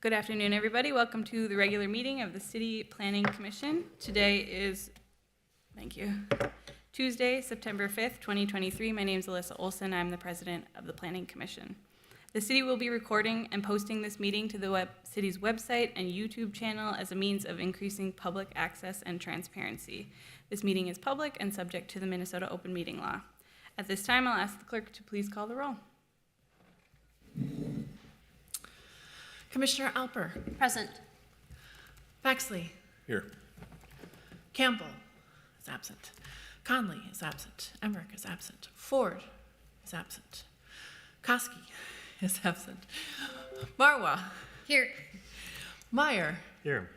Good afternoon, everybody. Welcome to the regular meeting of the City Planning Commission. Today is, thank you, Tuesday, September 5th, 2023. My name is Alyssa Olson. I'm the president of the Planning Commission. The city will be recording and posting this meeting to the city's website and YouTube channel as a means of increasing public access and transparency. This meeting is public and subject to the Minnesota Open Meeting Law. At this time, I'll ask the clerk to please call the roll. Commissioner Alper. Present. Baxley. Here. Campbell is absent. Conley is absent. Emmerich is absent. Ford is absent. Koski is absent. Marwa. Here. Meyer. Here.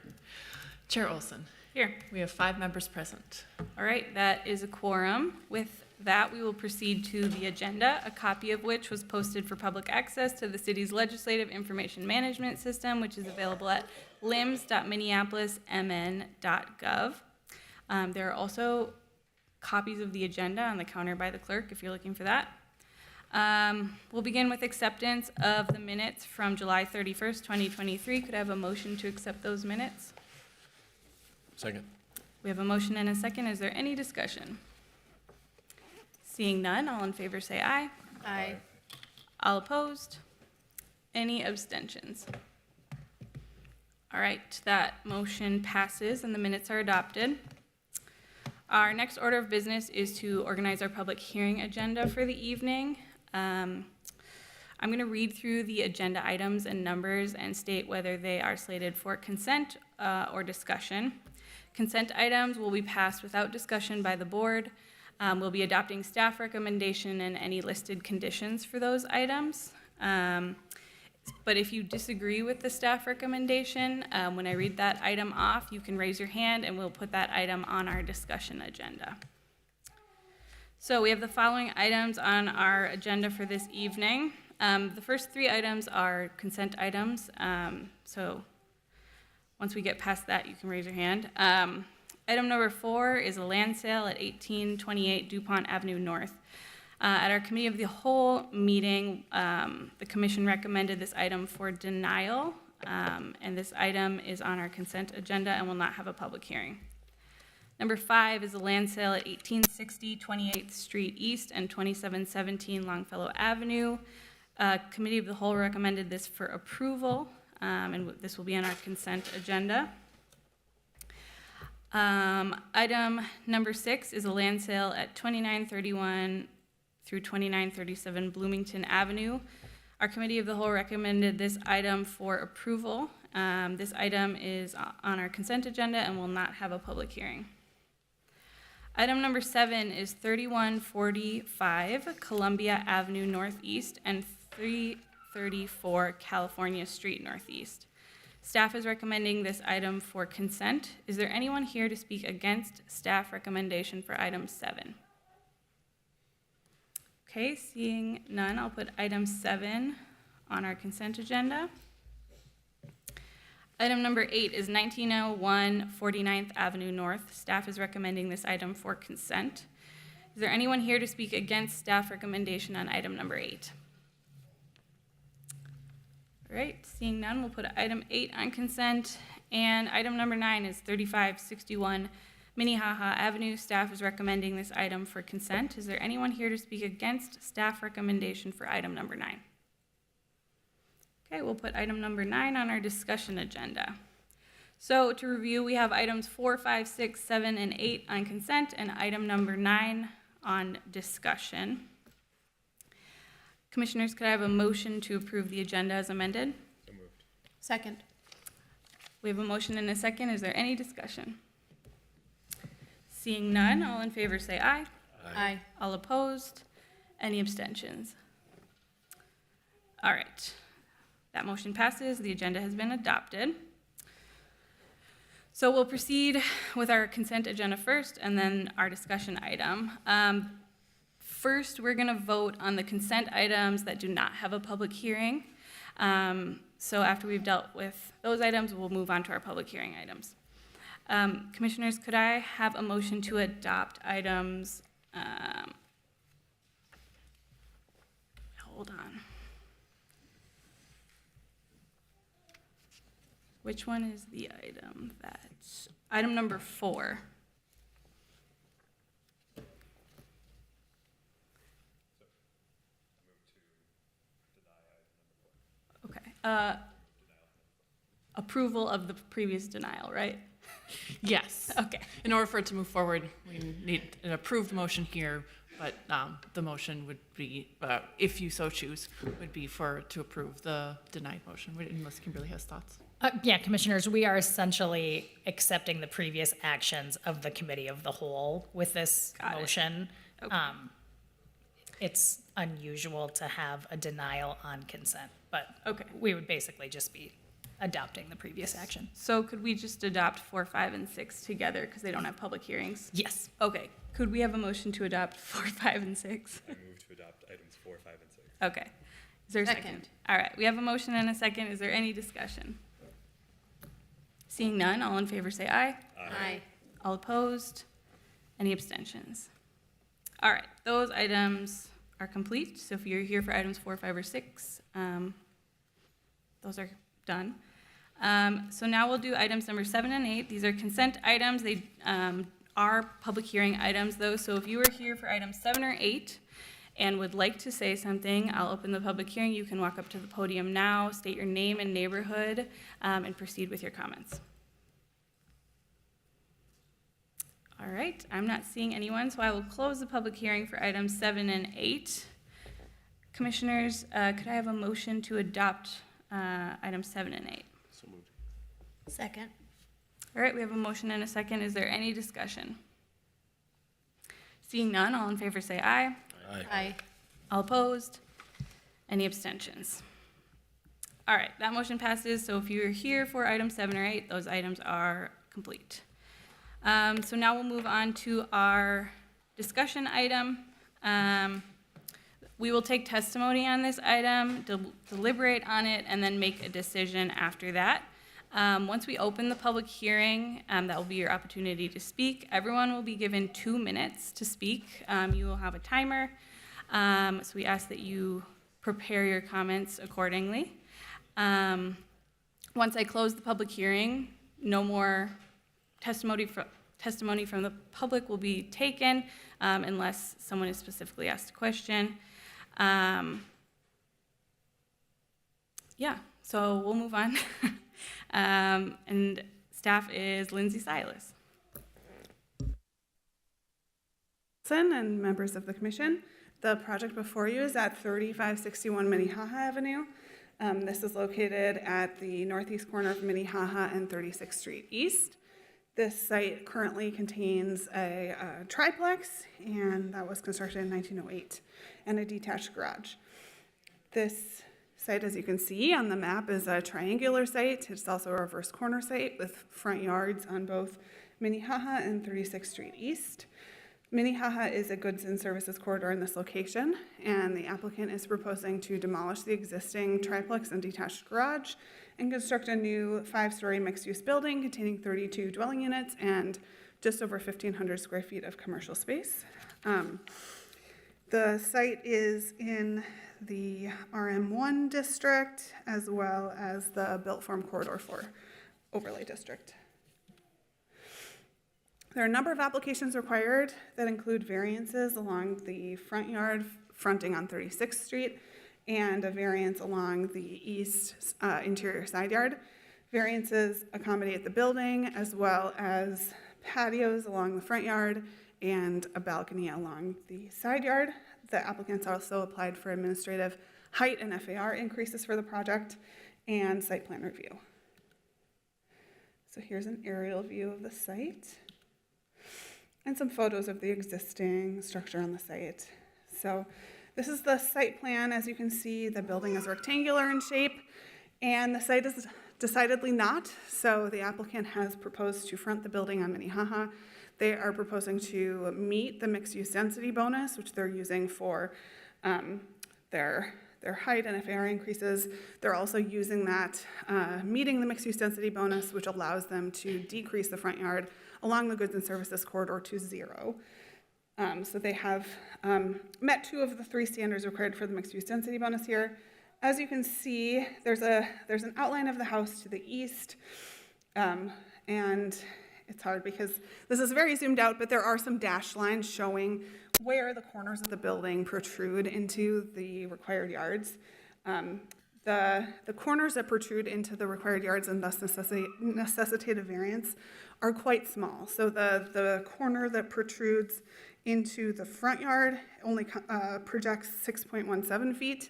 Chair Olson. Here. We have 5 members present. All right, that is a quorum. With that, we will proceed to the agenda, a copy of which was posted for public access to the city's legislative information management system, which is available at lims.minneapolismn.gov. There are also copies of the agenda on the counter by the clerk if you're looking for that. We'll begin with acceptance of the minutes from July 31st, 2023. Could I have a motion to accept those minutes? Second. We have a motion and a second. Is there any discussion? Seeing none, all in favor say aye. Aye. All opposed? Any abstentions? All right, that motion passes and the minutes are adopted. Our next order of business is to organize our public hearing agenda for the evening. I'm going to read through the agenda items and numbers and state whether they are slated for consent or discussion. Consent items will be passed without discussion by the board. We'll be adopting staff recommendation and any listed conditions for those items. But if you disagree with the staff recommendation, when I read that item off, you can raise your hand and we'll put that item on our discussion agenda. So we have the following items on our agenda for this evening. The first 3 items are consent items. So once we get past that, you can raise your hand. Item number 4 is a land sale at 1828 DuPont Avenue North. At our committee of the whole meeting, the commission recommended this item for denial, and this item is on our consent agenda and will not have a public hearing. Number 5 is a land sale at 1860 28th Street East and 2717 Longfellow Avenue. Committee of the whole recommended this for approval, and this will be on our consent agenda. Item number 6 is a land sale at 2931 through 2937 Bloomington Avenue. Our committee of the whole recommended this item for approval. This item is on our consent agenda and will not have a public hearing. Item number 7 is 3145 Columbia Avenue Northeast and 334 California Street Northeast. Staff is recommending this item for consent. Is there anyone here to speak against staff recommendation for item 7? Okay, seeing none, I'll put item 7 on our consent agenda. Item number 8 is 1901 49th Avenue North. Staff is recommending this item for consent. Is there anyone here to speak against staff recommendation on item number 8? All right, seeing none, we'll put item 8 on consent. And item number 9 is 3561 Minnehaha Avenue. Staff is recommending this item for consent. Is there anyone here to speak against staff recommendation for item number 9? Okay, we'll put item number 9 on our discussion agenda. So to review, we have items 4, 5, 6, 7, and 8 on consent, and item number 9 on discussion. Commissioners, could I have a motion to approve the agenda as amended? So moved. Second. We have a motion and a second. Is there any discussion? Seeing none, all in favor say aye. Aye. All opposed? Any abstentions? All right. That motion passes. The agenda has been adopted. So we'll proceed with our consent agenda first and then our discussion item. First, we're going to vote on the consent items that do not have a public hearing. So after we've dealt with those items, we'll move on to our public hearing items. Commissioners, could I have a motion to adopt items? Hold on. Which one is the item item number 4? Okay. Approval of the previous denial, right? Yes. Okay. In order for it to move forward, we need an approved motion here, but the motion would be, if you so choose, would be to approve the denied motion, unless Kimberly has thoughts. Yeah, commissioners, we are essentially accepting the previous actions of the committee of the whole with this Got it. motion. Okay. It's unusual to have a denial on consent, but Okay. we would basically just be adopting the previous action. So could we just adopt 4, 5, and 6 together because they don't have public hearings? Yes. Okay. Could we have a motion to adopt 4, 5, and 6? I move to adopt items 4, 5, and 6. Okay. Is there a second? All right. We have a motion and a second. Is there any discussion? Seeing none, all in favor say aye. Aye. All opposed? Any abstentions? All right. Those items are complete. So if you're here for items 4, 5, or 6, those are done. So now we'll do items number 7 and 8. These are consent items. They are public hearing items, though. So if you are here for items 7 or 8 and would like to say something, I'll open the public hearing. You can walk up to the podium now, state your name and neighborhood, and proceed with your comments. All right. I'm not seeing anyone, so I will close the public hearing for items 7 and 8. Commissioners, could I have a motion to adopt items 7 and 8? So moved. Second. All right, we have a motion and a second. Is there any discussion? Seeing none, all in favor say aye. Aye. Aye. All opposed? Any abstentions? All right, that motion passes. So if you're here for items 7 or 8, those items are complete. So now we'll move on to our discussion item. We will take testimony on this item, deliberate on it, and then make a decision after that. Once we open the public hearing, that will be your opportunity to speak. Everyone will be given 2 minutes to speak. You will have a timer, so we ask that you prepare your comments accordingly. Once I close the public hearing, no more testimony from the public will be taken unless someone is specifically asked a question. Yeah, so we'll move on. And staff is Lindsay Silas. And members of the commission, the project before you is at 3561 Minnehaha Avenue. This is located at the northeast corner of Minnehaha and 36th Street East. This site currently contains a triplex, and that was constructed in 1908, and a detached garage. This site, as you can see on the map, is a triangular site. It's also a reverse corner site with front yards on both Minnehaha and 36th Street East. Minnehaha is a goods and services corridor in this location, and the applicant is proposing to demolish the existing triplex and detached garage and construct a new 5-story mixed-use building containing 32 dwelling units and just over 1,500 square feet of commercial space. The site is in the RM1 district as well as the Built Form Corridor 4 overlay district. There are a number of applications required that include variances along the front yard fronting on 36th Street and a variance along the east interior side yard. Variances accommodate the building as well as patios along the front yard and a balcony along the side yard. The applicants also applied for administrative height and FAR increases for the project and site plan review. So here's an aerial view of the site and some photos of the existing structure on the site. So this is the site plan. As you can see, the building is rectangular in shape, and the site is decidedly not. So the applicant has proposed to front the building on Minnehaha. They are proposing to meet the mixed-use density bonus, which they're using for their height and FAR increases. They're also using that, meeting the mixed-use density bonus, which allows them to decrease the front yard along the goods and services corridor to 0. So they have met 2 of the 3 standards required for the mixed-use density bonus here, as you can see, there's an outline of the house to the east, and it's hard because this is very zoomed out, but there are some dashed lines showing where the corners of the building protrude into the required yards. The corners that protrude into the required yards and thus necessitate a variance are quite small. So the corner that protrudes into the front yard only projects 6.17 feet,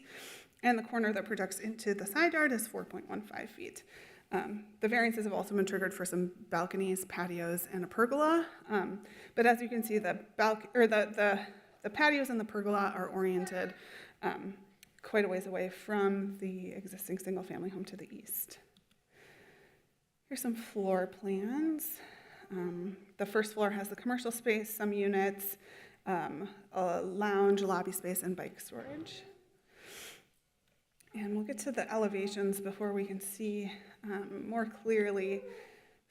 and the corner that projects into the side yard is 4.15 feet. The variances have also been triggered for some balconies, patios, and a pergola. But as you can see, the patios and the pergola are oriented quite a ways away from the existing single-family home to the east. Here's some floor plans. The first floor has the commercial space, some units, a lounge, lobby space, and bike storage. And we'll get to the elevations before we can see more clearly.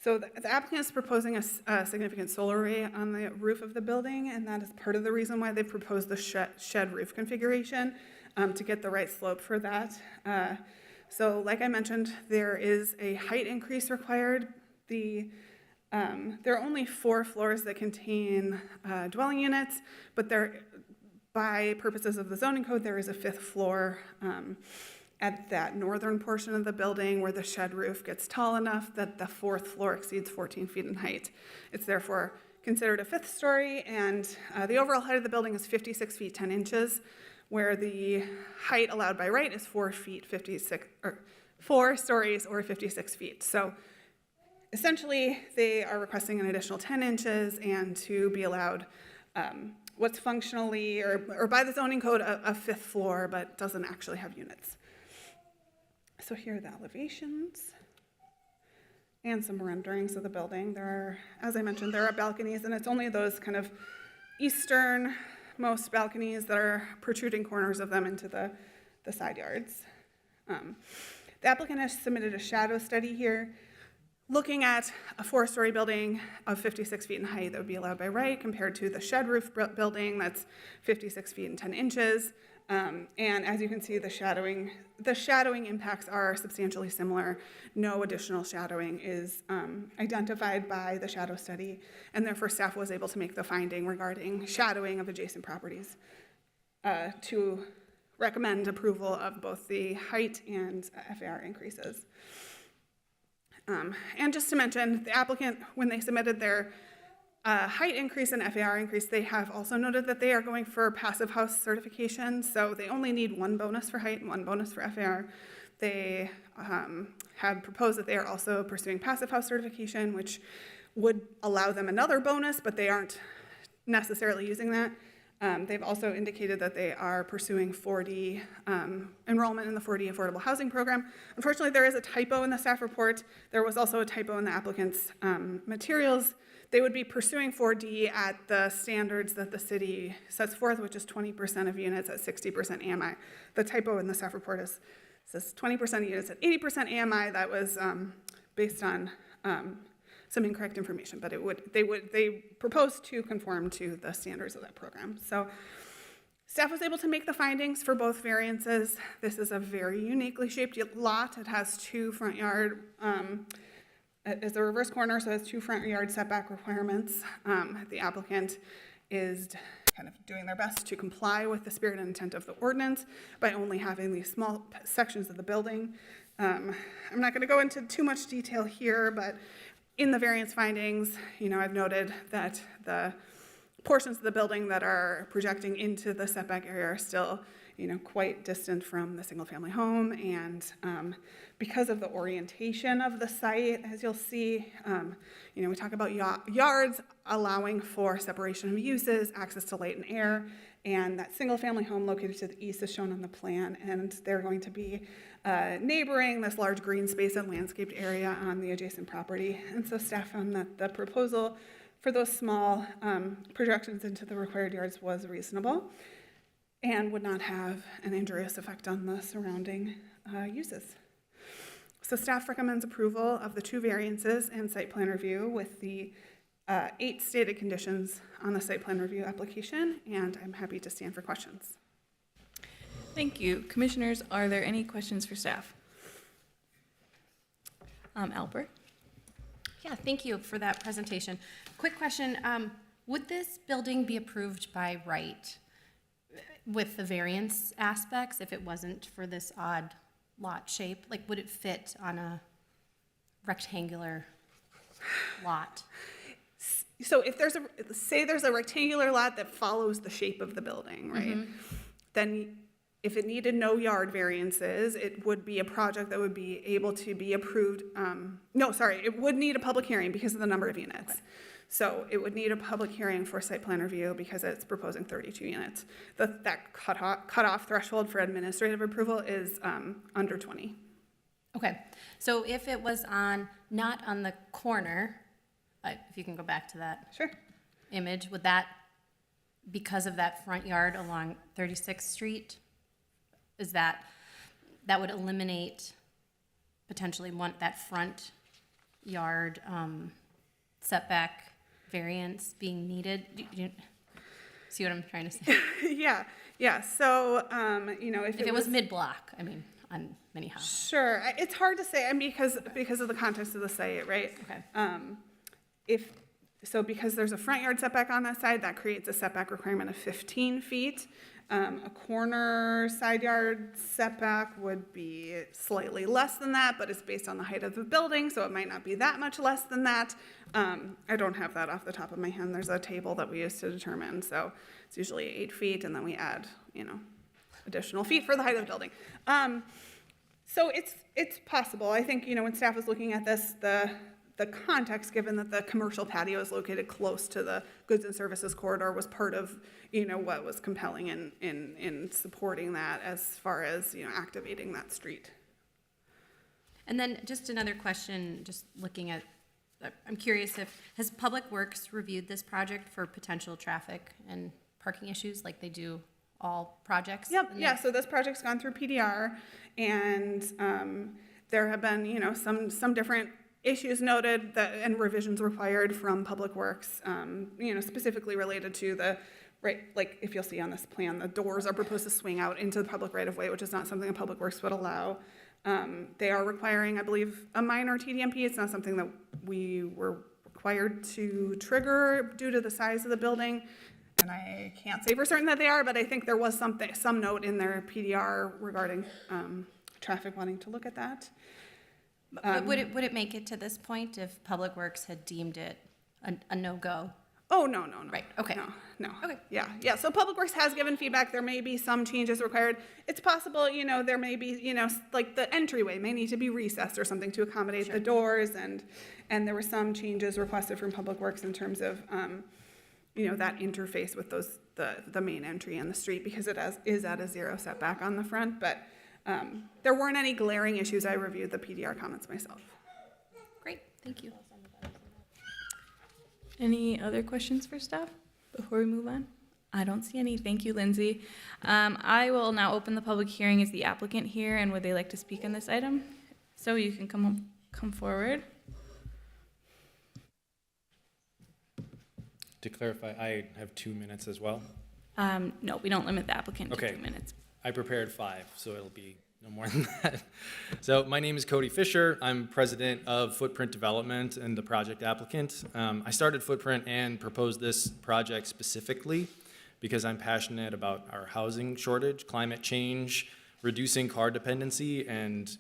So the applicant is proposing a significant solar array on the roof of the building, and that is part of the reason why they've proposed the shed roof configuration to get the right slope for that. So like I mentioned, there is a height increase required. There are only 4 floors that contain dwelling units, but by purposes of the zoning code, there is a 5th floor at that northern portion of the building where the shed roof gets tall enough that the 4th floor exceeds 14 feet in height. It's therefore considered a 5th story, and the overall height of the building is 56 feet 10 inches, where the height allowed by right is 4 stories or 56 feet. So essentially, they are requesting an additional 10 inches and to be allowed what's functionally, or by the zoning code, a 5th floor, but doesn't actually have units. So here are the elevations and some renderings of the building. As I mentioned, there are balconies, and it's only those kind of easternmost balconies that are protruding corners of them into the side yards. The applicant has submitted a shadow study here, looking at a 4-story building of 56 feet in height that would be allowed by right compared to the shed roof building that's 56 feet and 10 inches. And as you can see, the shadowing impacts are substantially similar. No additional shadowing is identified by the shadow study, and therefore staff was able to make the finding regarding shadowing of adjacent properties to recommend approval of both the height and FAR increases. And just to mention, the applicant, when they submitted their height increase and FAR increase, they have also noted that they are going for passive house certification, so they only need 1 bonus for height and 1 bonus for FAR. They have proposed that they are also pursuing passive house certification, which would allow them another bonus, but they aren't necessarily using that. They've also indicated that they are pursuing 4D enrollment in the 4D affordable housing program. Unfortunately, there is a typo in the staff report. There was also a typo in the applicant's materials. They would be pursuing 4D at the standards that the city sets forth, which is 20% of units at 60% AMI. The typo in the staff report says 20% of units at 80% AMI. That was based on some incorrect information, but they proposed to conform to the standards of that program. So staff was able to make the findings for both variances. This is a very uniquely shaped lot. It has 2 front yard, it's a reverse corner, so it has 2 front yard setback requirements. The applicant is kind of doing their best to comply with the spirit and intent of the ordinance by only having these small sections of the building. I'm not going to go into too much detail here, but in the variance findings, I've noted that the portions of the building that are projecting into the setback area are still, quite distant from the single-family home, and because of the orientation of the site, as you'll see, we talk about yards allowing for separation of uses, access to light and air, and that single-family home located to the east is shown on the plan, and they're going to be neighboring this large green space and landscaped area on the adjacent property. And so staff found that the proposal for those small projections into the required yards was reasonable and would not have an injurious effect on the surrounding uses. So staff recommends approval of the 2 variances and site plan review with the 8 stated conditions on the site plan review application, and I'm happy to stand for questions. Thank you. Commissioners, are there any questions for staff? Albert? Yeah, thank you for that presentation. Quick question, would this building be approved by right with the variance aspects if it wasn't for this odd lot shape? Like, would it fit on a rectangular lot? So if there's say there's a rectangular lot that follows the shape of the building, right? Then if it needed no yard variances, it would be a project that would be able to be approved. No, sorry, it would need a public hearing because of the number of units. Okay. So it would need a public hearing for site plan review because it's proposing 32 units. That cutoff threshold for administrative approval is under 20. Okay, so if it was not on the corner, if you can go back to that Sure. image, would that, because of that front yard along 36th Street, is that would eliminate potentially that front yard setback variance being needed? Do you see what I'm trying to say? Yeah. So, if If it was mid-block, I mean, on Minnehaha. Sure. It's hard to say, and because of the context of the site, right? Okay. Because there's a front yard setback on that side, that creates a setback requirement of 15 feet. A corner side yard setback would be slightly less than that, but it's based on the height of the building, so it might not be that much less than that. I don't have that off the top of my head. There's a table that we use to determine, so it's usually 8 feet, and then we add, additional feet for the height of the building. So it's possible. I think, when staff was looking at this, the context, given that the commercial patio is located close to the goods and services corridor, was part of, what was compelling in supporting that as far as, activating that street. And then just another question, just looking at, I'm curious has Public Works reviewed this project for potential traffic and parking issues like they do all projects? Yep, yeah, so this project's gone through PDR, and there have been, some different issues noted and revisions required from Public Works, specifically related to like if you'll see on this plan, the doors are proposed to swing out into the public right-of-way, which is not something that Public Works would allow. They are requiring, I believe, a minor TDMP. It's not something that we were required to trigger due to the size of the building. And I can't say for certain that they are, but I think there was some note in their PDR regarding traffic wanting to look at that. But would it make it to this point if Public Works had deemed it a no-go? Oh, no. Right, okay. No. Okay. Yeah, so Public Works has given feedback. There may be some changes required. It's possible, there may be, like the entryway may need to be recessed or something to accommodate the doors, and there were some changes requested from Public Works in terms of, that interface with the main entry and the street, because it is at a 0 setback on the front, but there weren't any glaring issues. I reviewed the PDR comments myself. Great, thank you. Any other questions for staff before we move on? I don't see any. Thank you, Lindsay. I will now open the public hearing. Is the applicant here, and would they like to speak on this item? So you can come forward. To clarify, I have 2 minutes as well. No, we don't limit the applicant to Okay. 2 minutes. I prepared 5, so it'll be no more than that. So my name is Cody Fisher. I'm president of Footprint Development and the project applicant. I started Footprint and proposed this project specifically because I'm passionate about our housing shortage, climate change, reducing car dependency, and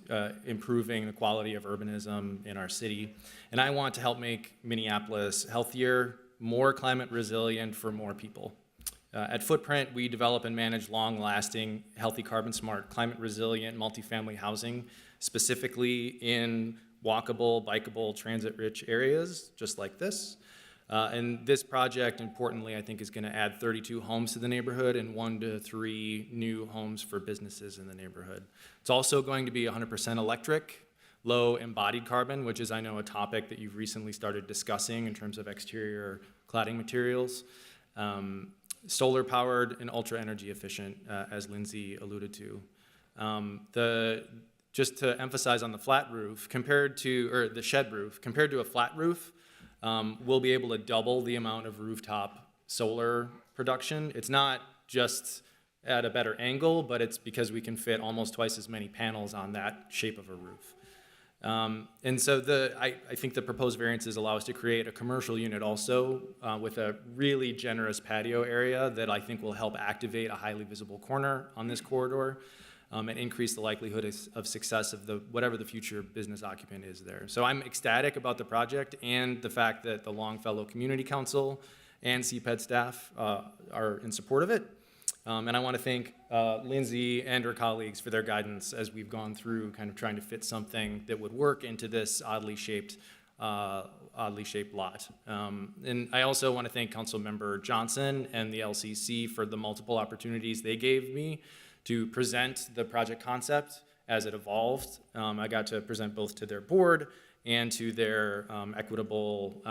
improving the quality of urbanism in our city. And I want to help make Minneapolis healthier, more climate resilient for more people. At Footprint, we develop and manage long-lasting, healthy, carbon-smart, climate-resilient multifamily housing, specifically in walkable, bikeable, transit-rich areas, just like this. And this project, importantly, I think is going to add 32 homes to the neighborhood and 1 to 3 new homes for businesses in the neighborhood. It's also going to be 100% electric, low embodied carbon, which is, I know, a topic that you've recently started discussing in terms of exterior cladding materials. Solar powered and ultra energy efficient, as Lindsay alluded to. Just to emphasize on the flat roof, the shed roof, compared to a flat roof, we'll be able to double the amount of rooftop solar production. It's not just at a better angle, but it's because we can fit almost twice as many panels on that shape of a roof. And so I think the proposed variances allow us to create a commercial unit also with a really generous patio area that I think will help activate a highly visible corner on this corridor and increase the likelihood of success of whatever the future business occupant is there. So I'm ecstatic about the project and the fact that the Longfellow Community Council and CPED staff are in support of it. And I want to thank Lindsay and her colleagues for their guidance as we've gone through kind of trying to fit something that would work into this oddly shaped lot. And I also want to thank Councilmember Johnson and the LCC for the multiple opportunities they gave me to present the project concept as it evolved. I got to present both to their board and to their Equitable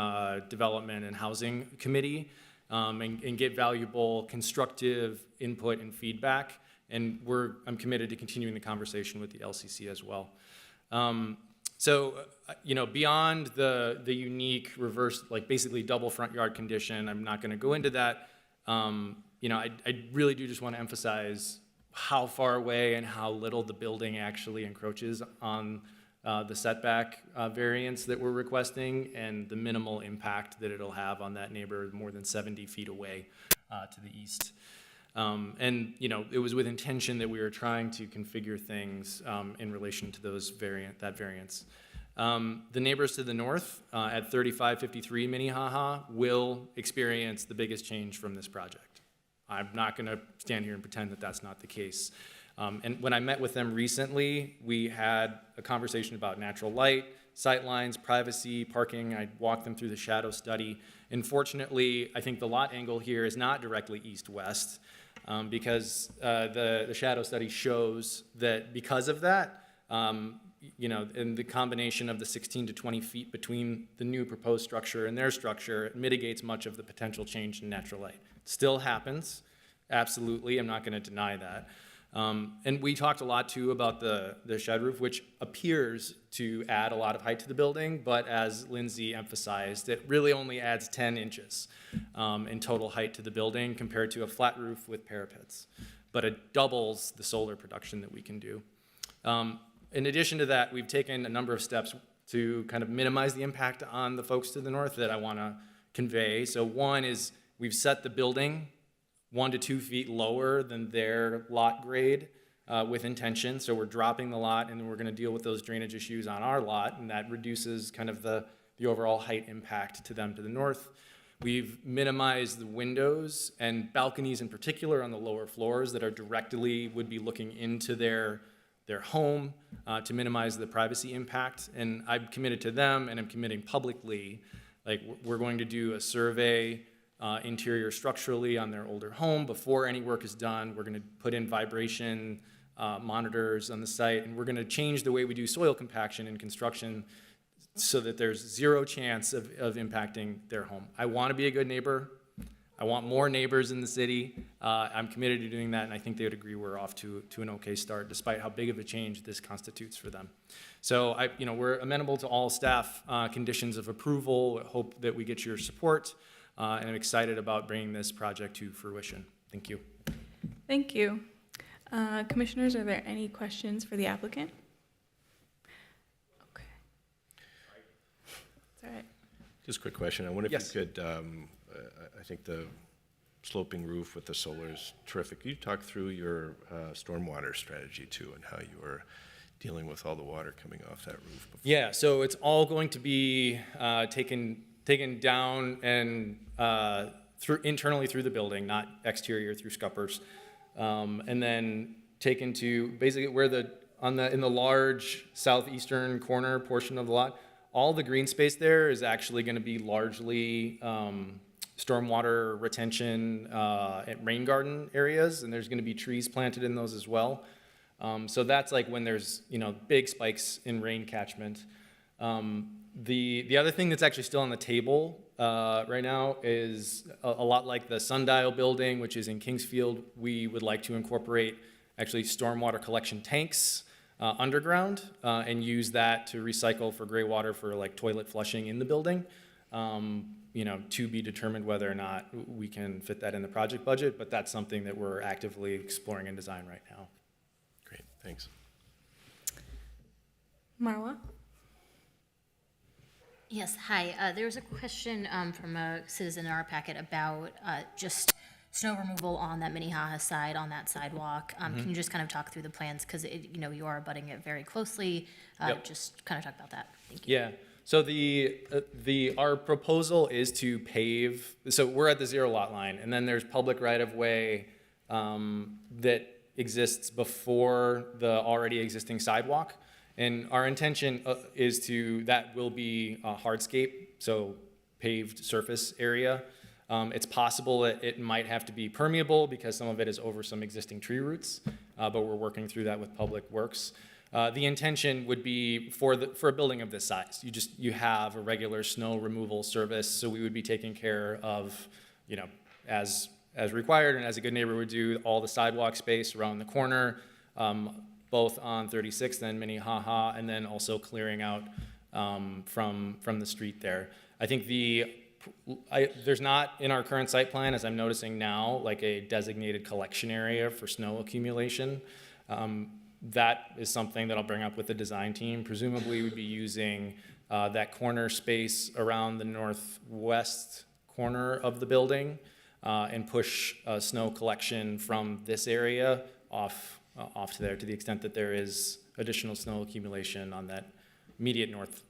Development and Housing Committee. And get valuable, constructive input and feedback. And I'm committed to continuing the conversation with the LCC as well. Beyond the unique reverse, like basically double front yard condition, I'm not going to go into that. I really do just want to emphasize how far away and how little the building actually encroaches on the setback variance that we're requesting and the minimal impact that it'll have on that neighbor more than 70 feet away to the east. It was with intention that we were trying to configure things in relation to that variance. The neighbors to the north at 3553 Minnehaha will experience the biggest change from this project. I'm not going to stand here and pretend that that's not the case. And when I met with them recently, we had a conversation about natural light, sight lines, privacy, parking. I walked them through the shadow study. Unfortunately, I think the lot angle here is not directly east-west because the shadow study shows that because of that, and the combination of the 16 to 20 feet between the new proposed structure and their structure, it mitigates much of the potential change in natural light. It still happens, absolutely. I'm not going to deny that. And we talked a lot too about the shed roof, which appears to add a lot of height to the building, but as Lindsay emphasized, it really only adds 10 inches in total height to the building compared to a flat roof with parapets. But it doubles the solar production that we can do. In addition to that, we've taken a number of steps to kind of minimize the impact on the folks to the north that I want to convey. So one is we've set the building 1 to 2 feet lower than their lot grade with intention. So we're dropping the lot and then we're going to deal with those drainage issues on our lot, and that reduces kind of the overall height impact to them to the north. We've minimized the windows and balconies in particular on the lower floors that are would be looking into their home to minimize the privacy impact. And I'm committed to them and I'm committing publicly, like we're going to do a survey interior structurally on their older home before any work is done. We're going to put in vibration monitors on the site, and we're going to change the way we do soil compaction in construction so that there's zero chance of impacting their home. I want to be a good neighbor. I want more neighbors in the city. I'm committed to doing that, and I think they would agree we're off to an okay start, despite how big of a change this constitutes for them. So we're amenable to all staff conditions of approval. I hope that we get your support. And I'm excited about bringing this project to fruition. Thank you. Thank you. Commissioners, are there any questions for the applicant? Okay. It's all right. Just a quick question. I wonder if Yes. you could, I think the sloping roof with the solar is terrific. Could you talk through your stormwater strategy too and how you are dealing with all the water coming off that roof? Yeah, so it's all going to be taken down and internally through the building, not exterior through scuppers, and then taken to basically where in the large southeastern corner portion of the lot, all the green space there is actually going to be largely stormwater retention and rain garden areas, and there's going to be trees planted in those as well. So that's like when there's big spikes in rain catchment. The other thing that's actually still on the table right now is a lot like the Sundial building, which is in Kingsfield. We would like to incorporate actually stormwater collection tanks underground and use that to recycle for gray water for like toilet flushing in the building. to be determined whether or not we can fit that in the project budget, but that's something that we're actively exploring in design right now. Great, thanks. Marwa? Yes, hi. There was a question from a citizen in our packet about just snow removal on that Minnehaha side, on that sidewalk. Can you just kind of talk through the plans? Because, you are abutting it very closely. Yep. Just kind of talk about that. Thank you. Yeah. So our proposal is to pave. So we're at the zero lot line, and then there's public right of way that exists before the already existing sidewalk. And our intention is that will be a hardscape, so paved surface area. It's possible that it might have to be permeable because some of it is over some existing tree roots, but we're working through that with Public Works. The intention would be for a building of this size, you have a regular snow removal service, so we would be taking care of, as required and as a good neighbor would do, all the sidewalk space around the corner, both on 36th and Minnehaha, and then also clearing out from the street there. I think there's not in our current site plan, as I'm noticing now, like a designated collection area for snow accumulation. That is something that I'll bring up with the design team. Presumably we'd be using that corner space around the northwest corner of the building and push snow collection from this area off to there to the extent that there is additional snow accumulation on that immediate north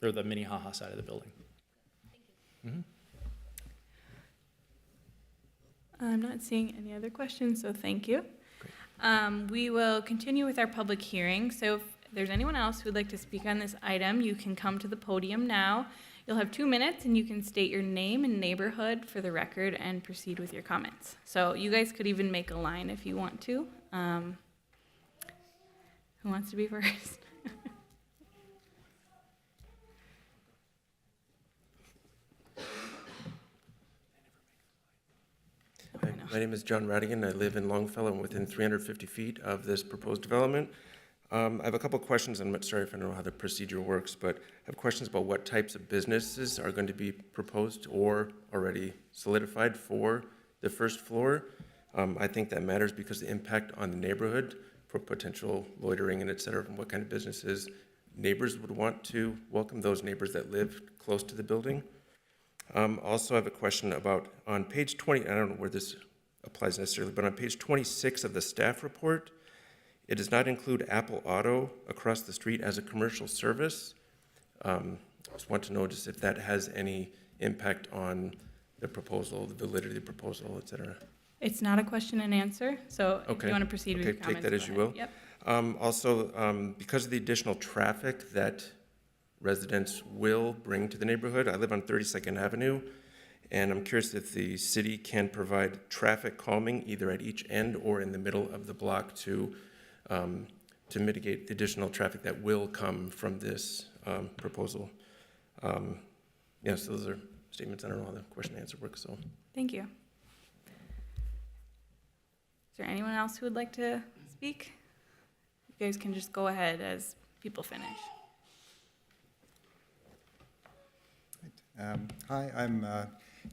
or the Minnehaha side of the building. I'm not seeing any other questions, so thank you. We will continue with our public hearing. So if there's anyone else who would like to speak on this item, you can come to the podium now. You'll have 2 minutes and you can state your name and neighborhood for the record and proceed with your comments. So you guys could even make a line if you want to. Who wants to be first? Hi, my name is John Radigan. I live in Longfellow. I'm within 350 feet of this proposed development. I have a couple of questions. I'm not sorry if I don't know how the procedure works, but I have questions about what types of businesses are going to be proposed or already solidified for the first floor. I think that matters because the impact on the neighborhood for potential loitering and et cetera, and what kind of businesses neighbors would want to welcome, those neighbors that live close to the building. Also, I have a question about on page 20, I don't know where this applies necessarily, but on page 26 of the staff report, it does not include Apple Auto across the street as a commercial service. I just want to know just if that has any impact on the proposal, the validity of the proposal, et cetera. It's not a question and answer, so if Okay. you want to proceed with your Okay, comments, take that as go you ahead. will. Yep. Also, because of the additional traffic that residents will bring to the neighborhood, I live on 32nd Avenue, and I'm curious if the city can provide traffic calming either at each end or in the middle of the block to mitigate the additional traffic that will come from this proposal. Yes, those are statements. I don't know how the question and answer works, so. Thank you. Is there anyone else who would like to speak? You guys can just go ahead as people finish. Hi, I'm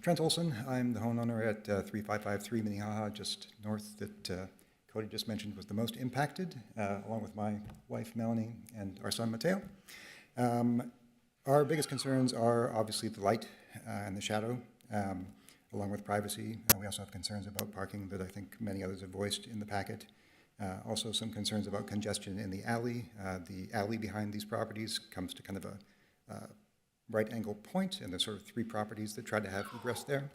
Trent Olson. I'm the homeowner at 3553 Minnehaha, just north that Cody just mentioned was the most impacted, along with my wife Melanie and our son Mateo. Our biggest concerns are obviously the light and the shadow, along with privacy. We also have concerns about parking that I think many others have voiced in the packet. Also some concerns about congestion in the alley. The alley behind these properties comes to kind of a right angle point, and there's sort of 3 properties that try to have egress there.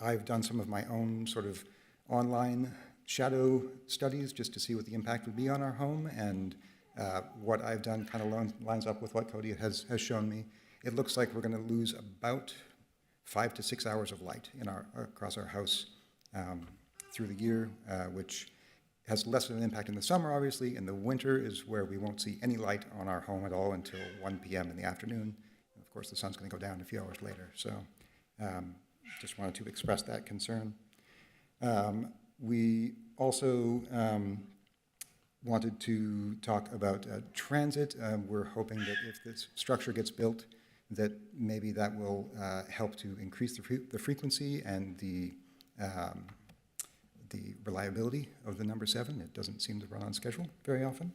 I've done some of my own sort of online shadow studies just to see what the impact would be on our home, and what I've done kind of lines up with what Cody has shown me. It looks like we're going to lose about 5 to 6 hours of light in across our house through the year, which has less of an impact in the summer, obviously. In the winter is where we won't see any light on our home at all until 1 p.m. in the afternoon. And of course, the sun's going to go down a few hours later. So just wanted to express that concern. We also wanted to talk about transit. We're hoping that if this structure gets built, that maybe that will help to increase the frequency and the reliability of the number 7. It doesn't seem to run on schedule very often.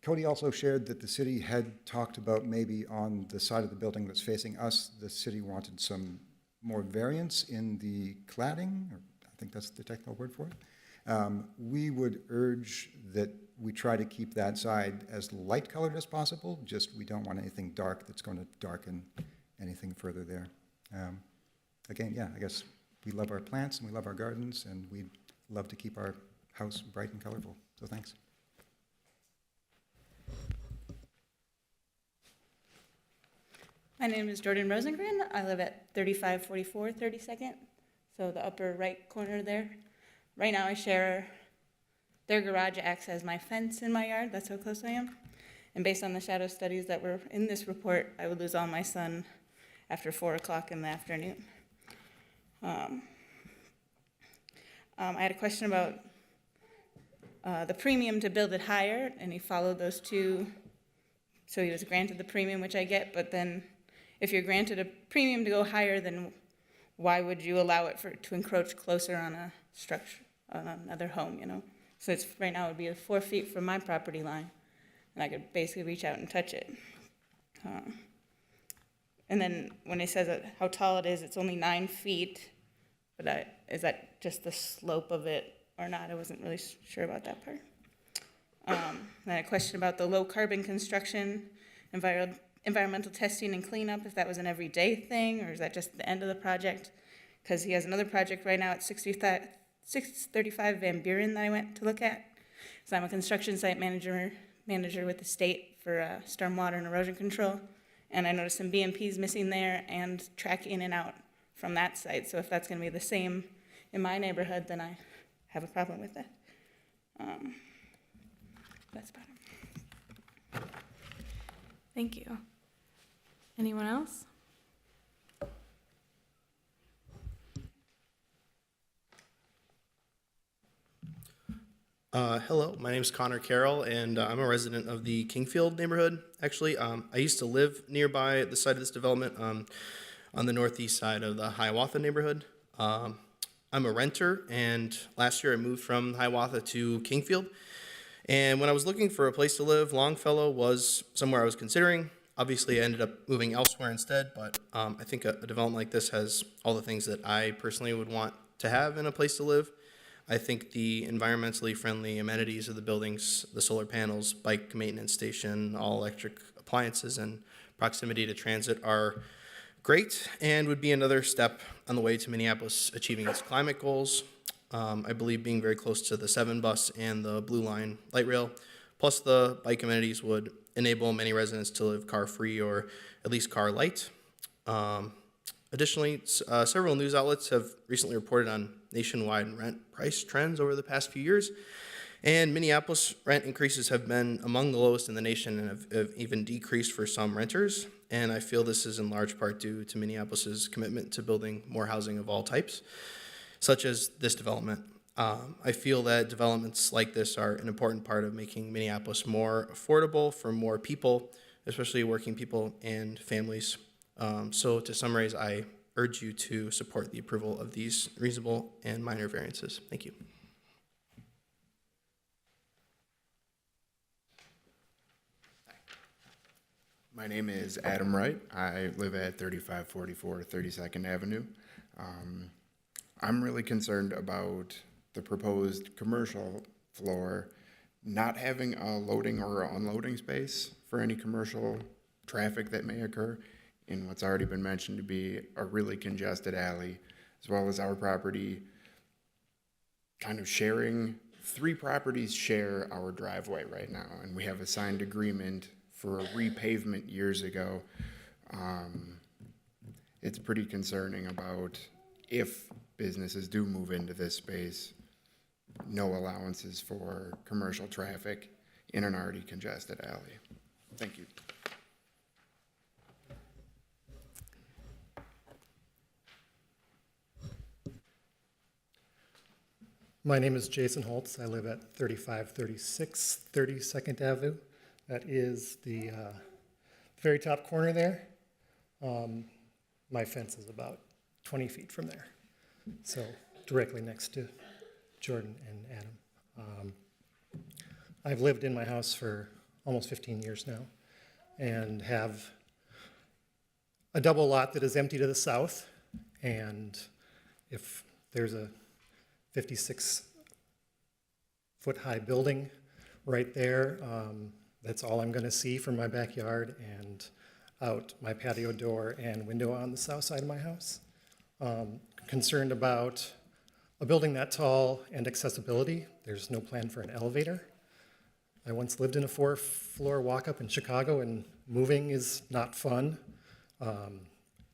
Cody also shared that the city had talked about maybe on the side of the building that's facing us, the city wanted some more variance in the cladding, or I think that's the technical word for it. We would urge that we try to keep that side as light colored as possible, just we don't want anything dark that's going to darken anything further there. Again, yeah, I guess we love our plants and we love our gardens, and we'd love to keep our house bright and colorful, so thanks. My name is Jordan Rosengren. I live at 3544 32nd, so the upper right corner there. Right now I share, their garage acts as my fence in my yard. That's how close I am. And based on the shadow studies that were in this report, I would lose all my sun after 4 o'clock in the afternoon. I had a question about the premium to build it higher, and he followed those two. So he was granted the premium, which I get, but then if you're granted a premium to go higher, then why would you allow it to encroach closer on a structure, on another home, you know? So it's, right now it would be 4 feet from my property line, and I could basically reach out and touch it. And then when it says how tall it is, it's only 9 feet, but is that just the slope of it or not? I wasn't really sure about that part. Then a question about the low carbon construction, environmental testing and cleanup, if that was an everyday thing, or is that just the end of the project? Because he has another project right now at 635 Van Buren that I went to look at. So I'm a construction site manager with the state for stormwater and erosion control. And I noticed some BMPs missing there and track in and out from that site. So if that's gonna be the same in my neighborhood, then I have a problem with that. That's about it. Thank you. Anyone else? Hello, my name is Connor Carroll, and I'm a resident of the Kingfield neighborhood, actually. I used to live nearby the site of this development on the northeast side of the Hiawatha neighborhood. I'm a renter, and last year I moved from Hiawatha to Kingfield. And when I was looking for a place to live, Longfellow was somewhere I was considering. Obviously, I ended up moving elsewhere instead, but I think a development like this has all the things that I personally would want to have in a place to live. I think the environmentally friendly amenities of the buildings, the solar panels, bike maintenance station, all electric appliances, and proximity to transit are great and would be another step on the way to Minneapolis achieving its climate goals. I believe being very close to the 7 bus and the Blue Line light rail, plus the bike amenities would enable many residents to live car-free or at least car-light. Additionally, several news outlets have recently reported on nationwide rent price trends over the past few years, and Minneapolis rent increases have been among the lowest in the nation and have even decreased for some renters, and I feel this is in large part due to Minneapolis's commitment to building more housing of all types, such as this development. I feel that developments like this are an important part of making Minneapolis more affordable for more people, especially working people and families. So to summarize, I urge you to support the approval of these reasonable and minor variances. Thank you. My name is Adam Wright. I live at 3544 32nd Avenue. I'm really concerned about the proposed commercial floor not having a loading or unloading space for any commercial traffic that may occur in what's already been mentioned to be a really congested alley, as well as our property kind of sharing. 3 properties share our driveway right now, and we have a signed agreement for a repavement years ago. It's pretty concerning about if businesses do move into this space, no allowances for commercial traffic in an already congested alley. Thank you. My name is Jason Holtz. I live at 3536 32nd Avenue. That is the very top corner there. My fence is about 20 feet from there, so directly next to Jordan and Adam. I've lived in my house for almost 15 years now and have a double lot that is empty to the south, and if there's a 56-foot-high building right there, that's all I'm going to see from my backyard and out my patio door and window on the south side of my house. Concerned about a building that tall and accessibility. There's no plan for an elevator. I once lived in a 4-floor walk-up in Chicago, and moving is not fun.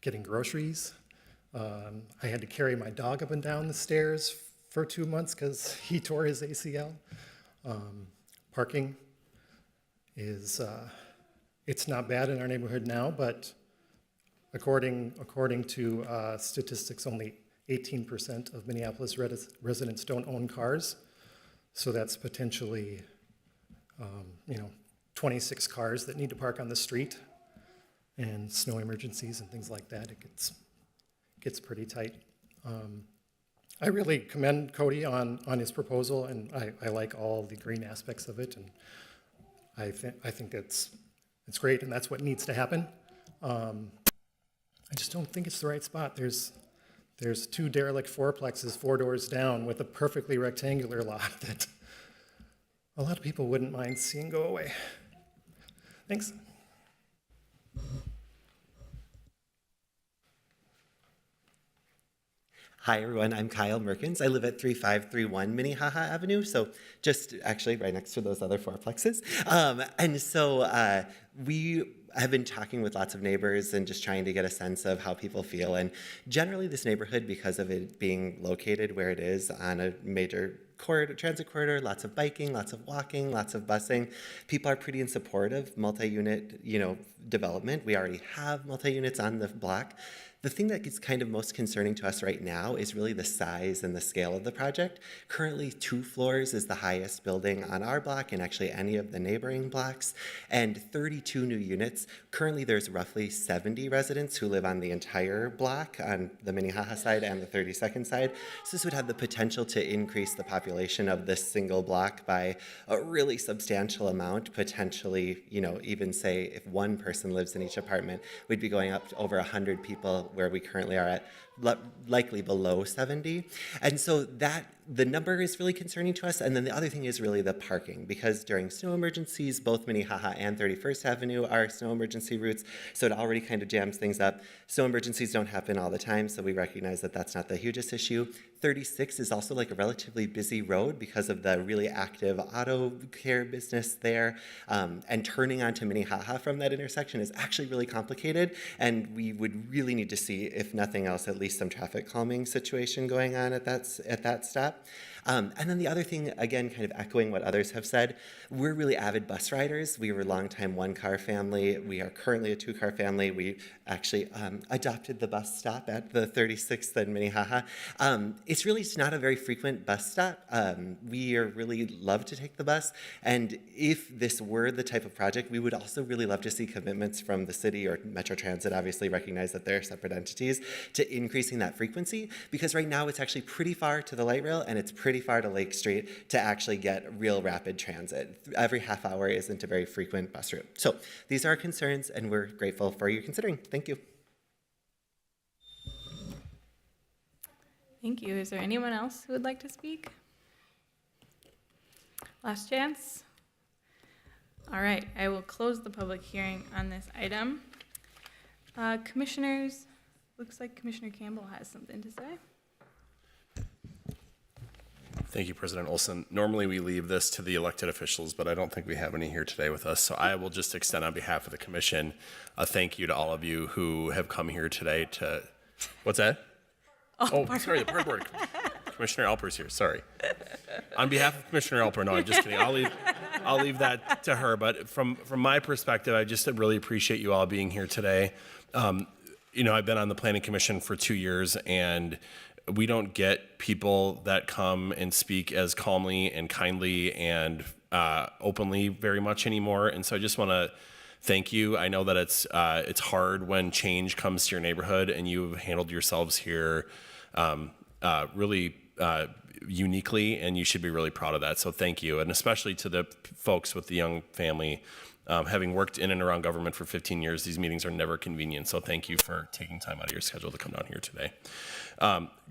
Getting groceries. I had to carry my dog up and down the stairs for 2 months because he tore his ACL. Parking is, it's not bad in our neighborhood now, but according to statistics, only 18% of Minneapolis residents don't own cars. So that's potentially, 26 cars that need to park on the street, and snow emergencies and things like that. It gets pretty tight. I really commend Cody on his proposal, and I like all the green aspects of it, and I think it's great, and that's what needs to happen. I just don't think it's the right spot. There's 2 derelict fourplexes 4 doors down with a perfectly rectangular lot that a lot of people wouldn't mind seeing go away. Thanks. Hi, everyone. I'm Kyle Merkins. I live at 3531 Minnehaha Avenue, so just actually right next to those other fourplexes. And so we have been talking with lots of neighbors and just trying to get a sense of how people feel. And generally, this neighborhood, because of it being located where it is on a major transit corridor, lots of biking, lots of walking, lots of busing. People are pretty in support of multi-unit, development. We already have multi-units on the block. The thing that is kind of most concerning to us right now is really the size and the scale of the project. Currently, 2 floors is the highest building on our block and actually any of the neighboring blocks, and 32 new units. Currently, there's roughly 70 residents who live on the entire block on the Minnehaha side and the 32nd side. So this would have the potential to increase the population of this single block by a really substantial amount, potentially, even say if one person lives in each apartment, we'd be going up to over 100 people where we currently are at, likely below 70. And so the number is really concerning to us. And then the other thing is really the parking, because during snow emergencies, both Minnehaha and 31st Avenue are snow emergency routes, so it already kind of jams things up. Snow emergencies don't happen all the time, so we recognize that that's not the hugest issue. 36 is also like a relatively busy road because of the really active auto care business there. And turning onto Minnehaha from that intersection is actually really complicated, and we would really need to see, if nothing else, at least some traffic calming situation going on at that stop. And then the other thing, again, kind of echoing what others have said, we're really avid bus riders. We were a longtime 1-car family. We are currently a 2-car family. We actually adopted the bus stop at the 36th and Minnehaha. It's really not a very frequent bus stop. We really love to take the bus. And if this were the type of project, we would also really love to see commitments from the city or Metro Transit, obviously recognize that they're separate entities, to increasing that frequency. Because right now it's actually pretty far to the light rail and it's pretty far to Lake Street to actually get real rapid transit. Every half hour isn't a very frequent bus route. So these are our concerns, and we're grateful for you considering. Thank you. Thank you. Is there anyone else who would like to speak? Last chance. All right, I will close the public hearing on this item. Commissioners, looks like Commissioner Campbell has something to say. Thank you, President Olson. Normally we leave this to the elected officials, but I don't think we have any here today with us. So I will just extend on behalf of the commission a thank you to all of you who have come here today to, what's that? Sorry, the park board. Commissioner Alper's here, sorry. On behalf of Commissioner Alper, no, I'm just kidding. I'll leave that to her. But from my perspective, I just really appreciate you all being here today. I've been on the Planning Commission for 2 years, and we don't get people that come and speak as calmly and kindly and openly very much anymore. And so I just want to thank you. I know that it's hard when change comes to your neighborhood, and you've handled yourselves here really uniquely, and you should be really proud of that. So thank you, and especially to the folks with the young family. Having worked in and around government for 15 years, these meetings are never convenient. So thank you for taking time out of your schedule to come down here today.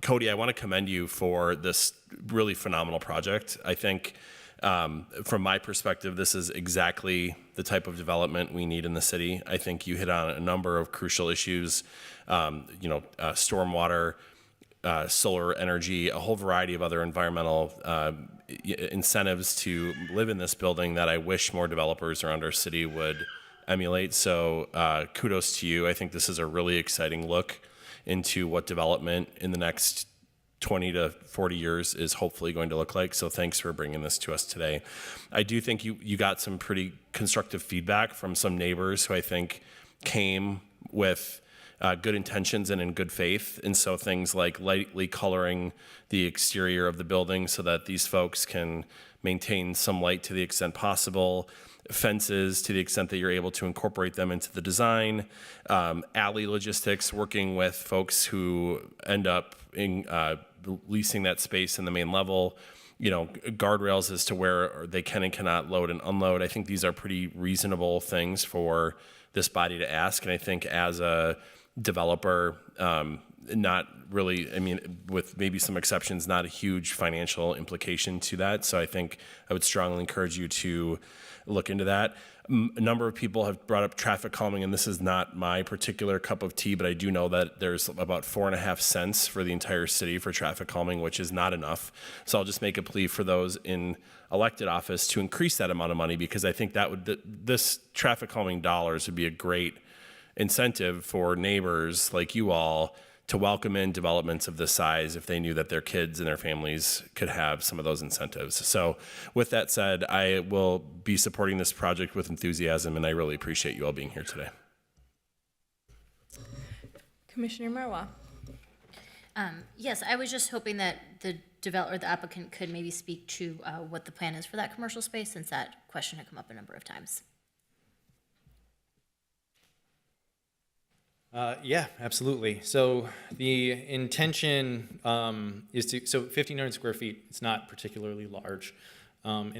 Cody, I want to commend you for this really phenomenal project. I think from my perspective, this is exactly the type of development we need in the city. I think you hit on a number of crucial issues, stormwater, solar energy, a whole variety of other environmental incentives to live in this building that I wish more developers around our city would emulate. So kudos to you. I think this is a really exciting look into what development in the next 20 to 40 years is hopefully going to look like. So thanks for bringing this to us today. I do think you got some pretty constructive feedback from some neighbors who I think came with good intentions and in good faith. And so things like lightly coloring the exterior of the building so that these folks can maintain some light to the extent possible, fences to the extent that you're able to incorporate them into the design, alley logistics, working with folks who end up leasing that space in the main level, guardrails as to where they can and cannot load and unload. I think these are pretty reasonable things for this body to ask. And I think as a developer, not really, with maybe some exceptions, not a huge financial implication to that. So I think I would strongly encourage you to look into that. A number of people have brought up traffic calming, and this is not my particular cup of tea, but I do know that there's about 4.5 cents for the entire city for traffic calming, which is not enough. So I'll just make a plea for those in elected office to increase that amount of money, because I think this traffic calming dollars would be a great incentive for neighbors like you all to welcome in developments of this size if they knew that their kids and their families could have some of those incentives. So with that said, I will be supporting this project with enthusiasm, and I really appreciate you all being here today. Commissioner Marwa. Yes, I was just hoping that the developer, the applicant, could maybe speak to what the plan is for that commercial space, since that question had come up a number of times. Yeah, absolutely. So the intention is so 1,500 square feet, it's not particularly large. And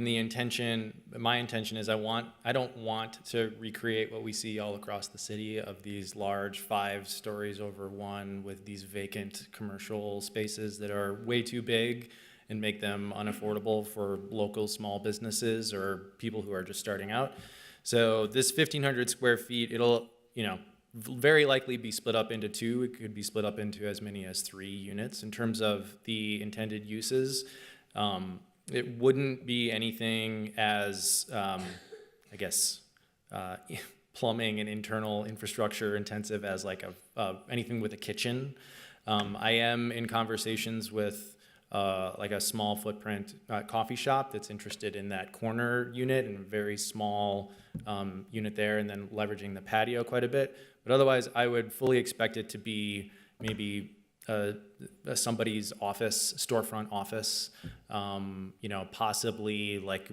my intention is I don't want to recreate what we see all across the city of these large 5 stories over 1 with these vacant commercial spaces that are way too big and make them unaffordable for local small businesses or people who are just starting out. So this 1,500 square feet, it'll, very likely be split up into 2. It could be split up into as many as 3 units. In terms of the intended uses, it wouldn't be anything as, plumbing and internal infrastructure intensive as like anything with a kitchen. I am in conversations with like a small footprint coffee shop that's interested in that corner unit and a very small unit there, and then leveraging the patio quite a bit. But otherwise, I would fully expect it to be maybe somebody's office, storefront office, possibly like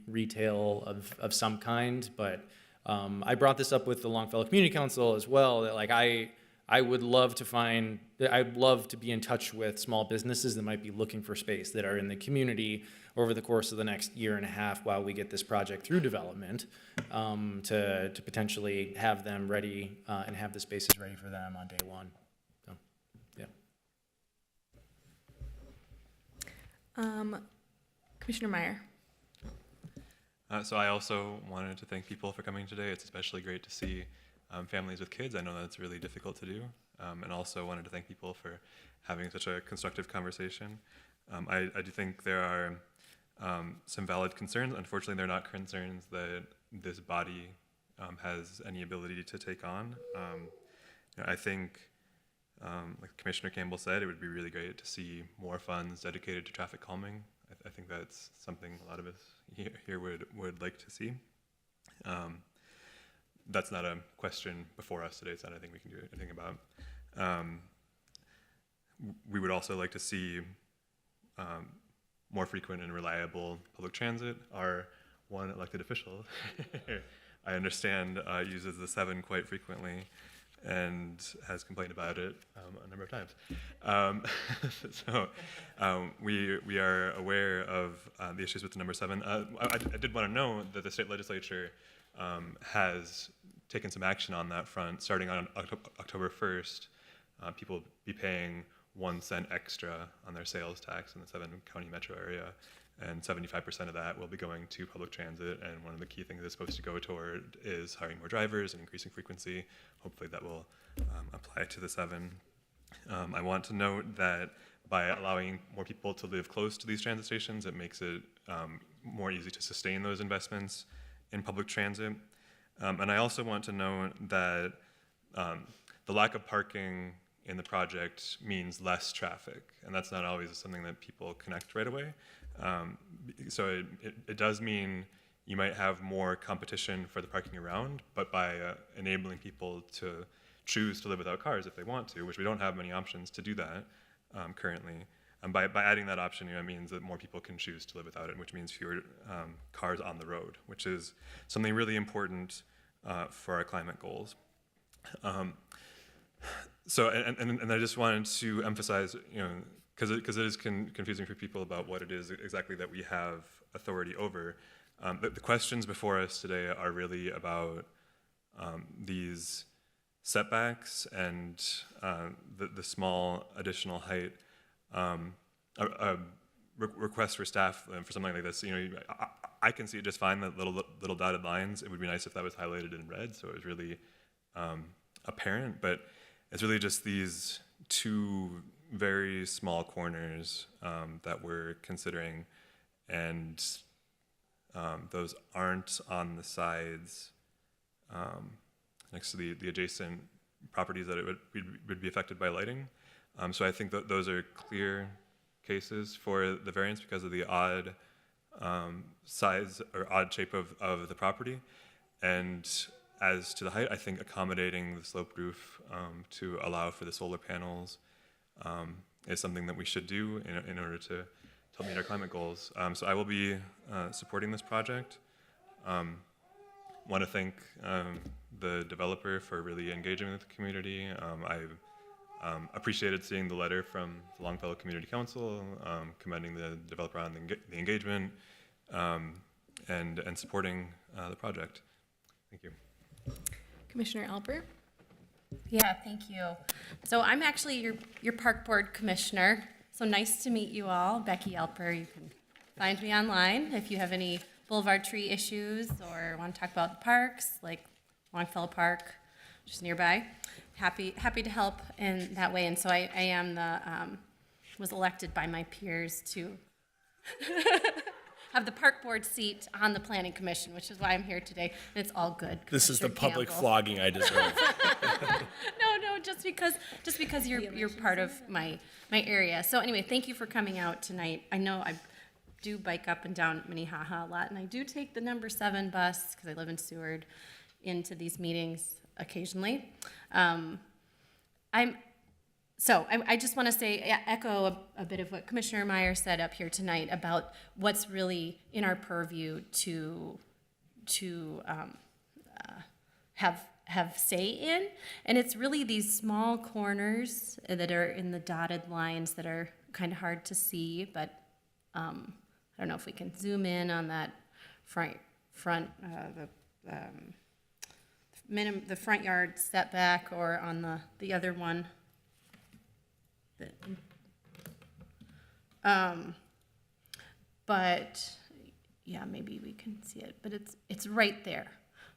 retail of some kind. But I brought this up with the Longfellow Community Council as well, that like I'd love to be in touch with small businesses that might be looking for space that are in the community over the course of the next 1.5 years while we get this project through development, to potentially have them ready and have the spaces ready for them on day 1. So, yeah. Commissioner Meyer. So I also wanted to thank people for coming today. It's especially great to see families with kids. I know that's really difficult to do. And also wanted to thank people for having such a constructive conversation. I do think there are some valid concerns. Unfortunately, they're not concerns that this body has any ability to take on. I think, like Commissioner Campbell said, it would be really great to see more funds dedicated to traffic calming. I think that's something a lot of us here would like to see. That's not a question before us today. It's not anything we can do anything about. We would also like to see more frequent and reliable public transit. Our one elected official, I understand, uses the 7 quite frequently and has complained about it a number of times. We are aware of the issues with the number 7. I did want to know that the state legislature has taken some action on that front. Starting on October 1st, people will be paying 1 cent extra on their sales tax in the 7-county metro area, and 75% of that will be going to public transit. And one of the key things it's supposed to go toward is hiring more drivers and increasing frequency. Hopefully that will apply to the 7. I want to note that by allowing more people to live close to these transit stations, it makes it more easy to sustain those investments in public transit. And I also want to note that the lack of parking in the project means less traffic, and that's not always something that people connect right away. So it does mean you might have more competition for the parking around, but by enabling people to choose to live without cars if they want to, which we don't have many options to do that currently, and by adding that option, it means that more people can choose to live without it, which means fewer cars on the road, which is something really important for our climate goals. So, and I just wanted to emphasize, because it is confusing for people about what it is exactly that we have authority over. The questions before us today are really about these setbacks and the small additional height. A request for staff for something like this, I can see it just fine, the little dotted lines. It would be nice if that was highlighted in red, so it was really apparent, but it's really just these 2 very small corners that we're considering, and those aren't on the sides next to the adjacent properties that would be affected by lighting. So I think that those are clear cases for the variance because of the odd size or odd shape of the property. And as to the height, I think accommodating the sloped roof to allow for the solar panels is something that we should do in order to meet our climate goals. So I will be supporting this project. Want to thank the developer for really engaging with the community. I appreciated seeing the letter from the Longfellow Community Council commending the developer on the engagement and supporting the project. Thank you. Commissioner Alper? Yeah, thank you. So I'm actually your park board commissioner. So nice to meet you all. Becky Alper. You can find me online if you have any boulevard tree issues or want to talk about the parks, like Longfellow Park, which is nearby. Happy to help in that way. And so I am was elected by my peers to have the park board seat on the planning commission, which is why I'm here today. And it's all good. This is the Commissioner public Campbell. flogging I deserve. No, just because you're part of my area. So anyway, thank you for coming out tonight. I know I do bike up and down Minnehaha a lot, and I do take the number 7 bus because I live in Seward into these meetings occasionally. I just want to say, echo a bit of what Commissioner Meyer said up here tonight about what's really in our purview to have say in, and it's really these small corners that are in the dotted lines that are kind of hard to see, but I don't know if we can zoom in on that front the front yard setback, or on the other one. But yeah, maybe we can see it, but it's right there.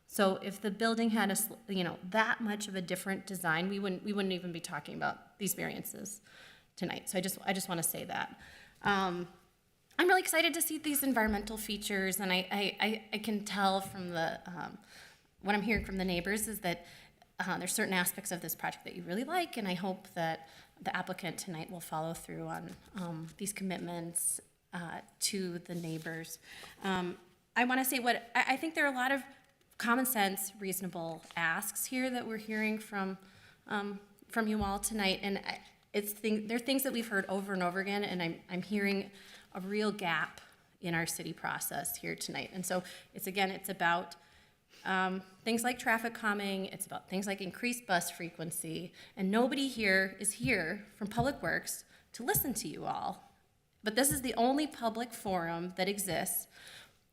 So if the building had that much of a different design, we wouldn't even be talking about these variances tonight. So I just want to say that. I'm really excited to see these environmental features, and I can tell from the what I'm hearing from the neighbors is that there's certain aspects of this project that you really like, and I hope that the applicant tonight will follow through on these commitments to the neighbors. I want to say I think there are a lot of common sense, reasonable asks here that we're hearing from you all tonight, and they're things that we've heard over and over again, and I'm hearing a real gap in our city process here tonight. And so it's about things like traffic calming, it's about things like increased bus frequency, and nobody here is here from Public Works to listen to you all. But this is the only public forum that exists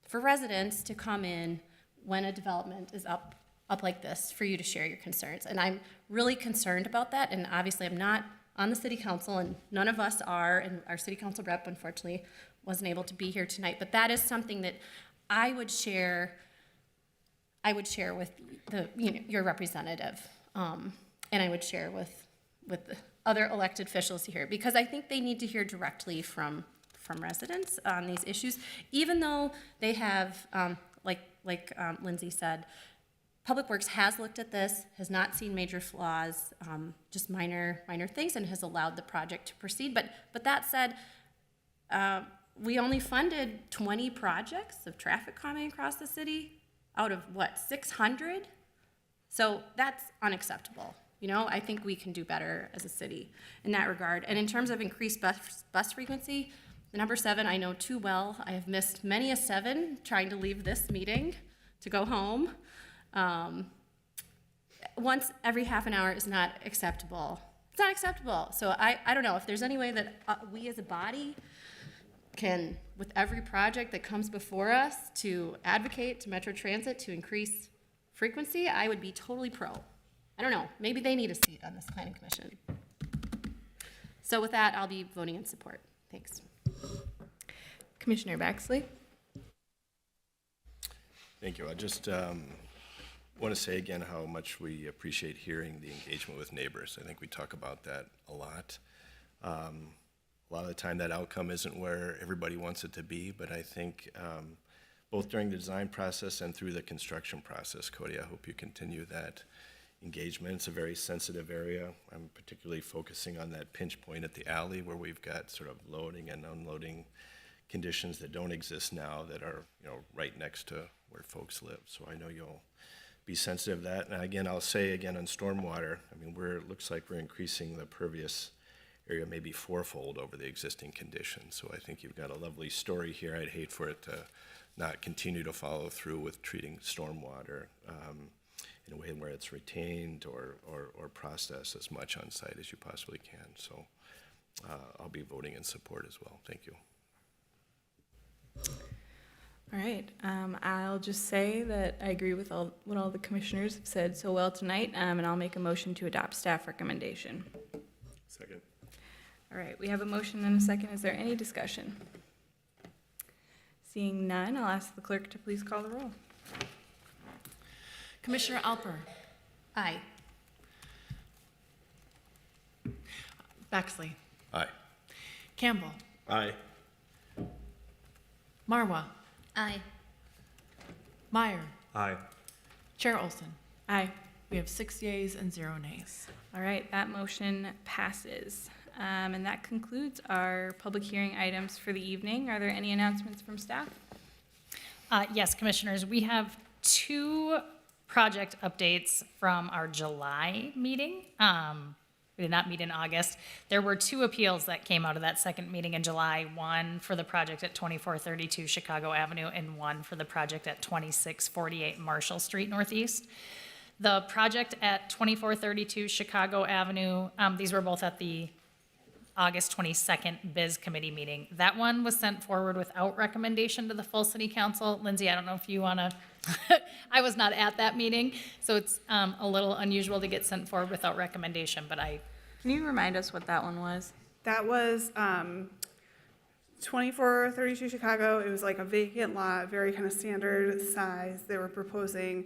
for residents to come in when a development is up like this, for you to share your concerns. And I'm really concerned about that, and obviously I'm not on the city council, and none of us are, and our city council rep unfortunately wasn't able to be here tonight, but that is something that I would share with your representative, and I would share with the other elected officials here, because I think they need to hear directly from residents on these issues, even though they have, like Lindsay said, Public Works has looked at this, has not seen major flaws, just minor things, and has allowed the project to proceed. But that said, we only funded 20 projects of traffic calming across the city out of what, 600? So that's unacceptable. I think we can do better as a city in that regard. And in terms of increased bus frequency, the number 7 I know too well. I have missed many a 7 trying to leave this meeting to go home. Once every half an hour is not acceptable. It's not acceptable. So I don't know if there's any way that we as a body can, with every project that comes before us, to advocate to Metro Transit to increase frequency. I would be totally pro. I don't know, maybe they need a seat on this planning commission. So with that, I'll be voting in support. Thanks. Commissioner Baxley? Thank you. I just want to say again how much we appreciate hearing the engagement with neighbors. I think we talk about that a lot. A lot of the time that outcome isn't where everybody wants it to be, but I think both during the design process and through the construction process, Cody, I hope you continue that engagement. It's a very sensitive area. I'm particularly focusing on that pinch point at the alley where we've got sort of loading and unloading conditions that don't exist now that are, right next to where folks live. So I know you'll be sensitive to that. And again, I'll say again on stormwater, it looks like we're increasing the pervious area maybe 4-fold over the existing conditions. So I think you've got a lovely story here. I'd hate for it to not continue to follow through with treating stormwater in a way where it's retained or processed as much on site as you possibly can. So I'll be voting in support as well. Thank you. All right, I'll just say that I agree with what all the commissioners have said so well tonight, and I'll make a motion to adopt staff recommendation. Second. All right, we have a motion and a second. Is there any discussion? Seeing none, I'll ask the clerk to please call the roll. Commissioner Alper? Aye. Baxley? Aye. Campbell? Aye. Marwa? Aye. Meyer? Aye. Chair Olson? Aye. We have 6 yeas and 0 nays. All right, that motion passes. And that concludes our public hearing items for the evening. Are there any announcements from staff? Yes, commissioners, we have 2 project updates from our July meeting. We did not meet in August. There were 2 appeals that came out of that second meeting in July, one for the project at 2432 Chicago Avenue and one for the project at 2648 Marshall Street Northeast. The project at 2432 Chicago Avenue, these were both at the August 22nd Biz Committee meeting. That one was sent forward without recommendation to the full city council. Lindsay, I don't know if you want to, I was not at that meeting, so it's a little unusual to get sent forward without recommendation, but Can you remind us what that one was? That was 2432 Chicago. It was like a vacant lot, very kind of standard size. They were proposing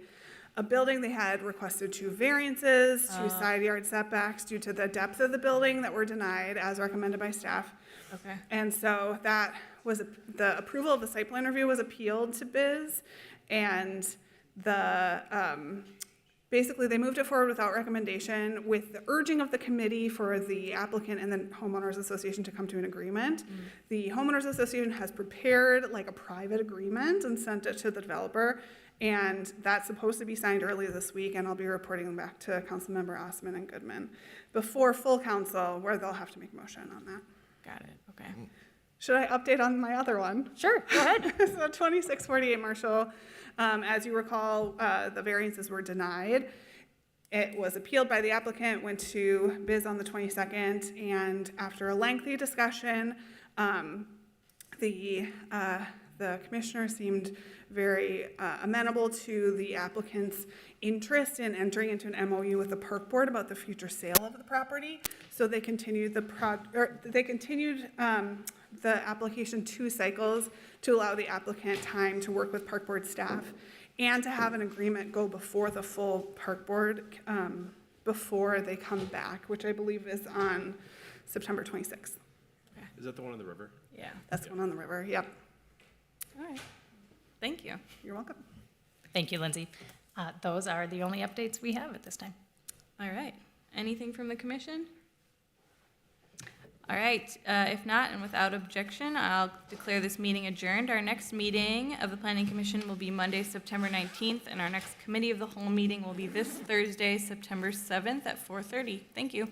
a building. They had requested 2 variances, 2 side yard setbacks due to the depth of the building that were denied as recommended by staff. Okay. And so that was, the approval of the site plan review was appealed to Biz, and the, basically they moved it forward without recommendation with the urging of the committee for the applicant and the homeowners association to come to an agreement. The homeowners association has prepared like a private agreement and sent it to the developer, and that's supposed to be signed early this week, and I'll be reporting back to Councilmember Osman and Goodman before full council, where they'll have to make a motion on that. Got it, okay. Should I update on my other one? Sure, go ahead. So 2648 Marshall, as you recall, the variances were denied. It was appealed by the applicant, went to biz on the 22nd, and after a lengthy discussion, the commissioner seemed very amenable to the applicant's interest in entering into an MOU with the park board about the future sale of the property. So they continued the application 2 cycles to allow the applicant time to work with park board staff and to have an agreement go before the full park board before they come back, which I believe is on September 26th. Is that the one on the river? Yeah. That's the one on the river, yep. All right. Thank you. You're welcome. Thank you, Lindsay. Those are the only updates we have at this time. All right. Anything from the commission? All right. If not, and without objection, I'll declare this meeting adjourned. Our next meeting of the Planning Commission will be Monday, September 19th, and our next Committee of the Whole meeting will be this Thursday, September 7th at 4:30. Thank you.